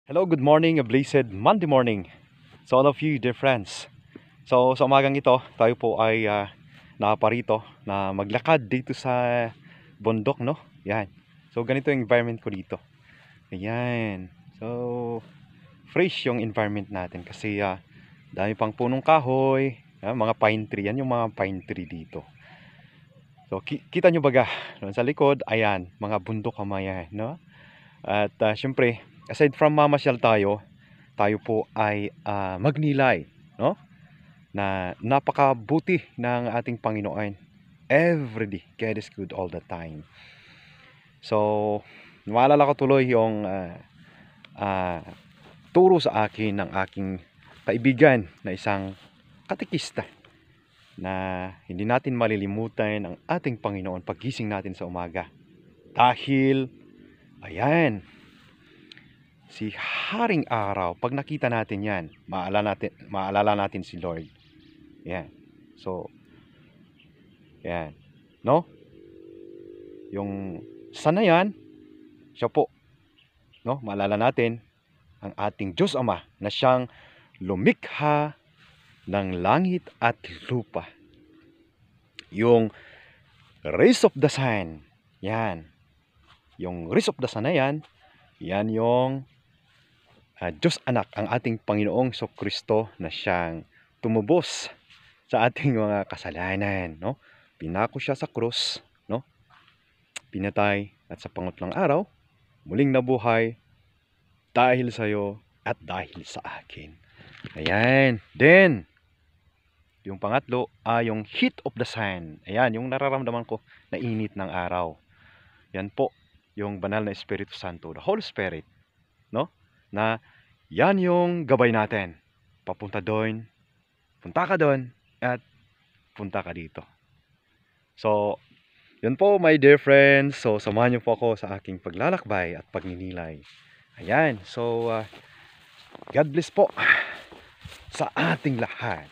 Hello, good morning, a blessed Monday morning to all of you, dear friends. So, sa umagang ito, tayo po ay nakaparito na maglakad dito sa bundok, no? Yan. So, ganito yung environment ko dito. Ayan. So, fresh yung environment natin kasi dami pang punong kahoy, mga pine tree. Yan yung mga pine tree dito. So, kita nyo baga, doon sa likod, ayan, mga bundok kamayan, no? At syempre, aside from mamasyal tayo po ay magnilay, no? Na napakabuti ng ating Panginoon. Everyday, God is good all the time. So, maalala ko tuloy yung turo sa akin ng aking kaibigan na isang katekista na hindi natin malilimutan ang ating Panginoon paggising natin sa umaga. Dahil, ayan, si Haring Araw, pag nakita natin yan, maalala natin si Lord. Yan. So, yan. No? Yung sana yan, siya po. No? Maalala natin ang ating Diyos Ama na siyang lumikha ng langit at lupa. Yung rays of the sun, yan. Yung rays of the sun na yan, yan yung Diyos Anak, ang ating Panginoong Kristo na siyang tumubos sa ating mga kasalanan, no? Pinako siya sa krus, no? Pinatay at sa pangatlong araw muling nabuhay dahil sa iyo at dahil sa akin. Ayan. Then yung pangatlo ay yung heat of the sun. Ayan, yung nararamdaman ko na init ng araw. Yan po yung banal na Espiritu Santo, the Holy Spirit, no? Na yan yung gabay natin. Papunta doon, punta ka doon, at punta ka dito. So, yun po my dear friends. So, samahan niyo po ako sa aking paglalakbay at pagninilay. Ayan. So, God bless po sa ating lahat.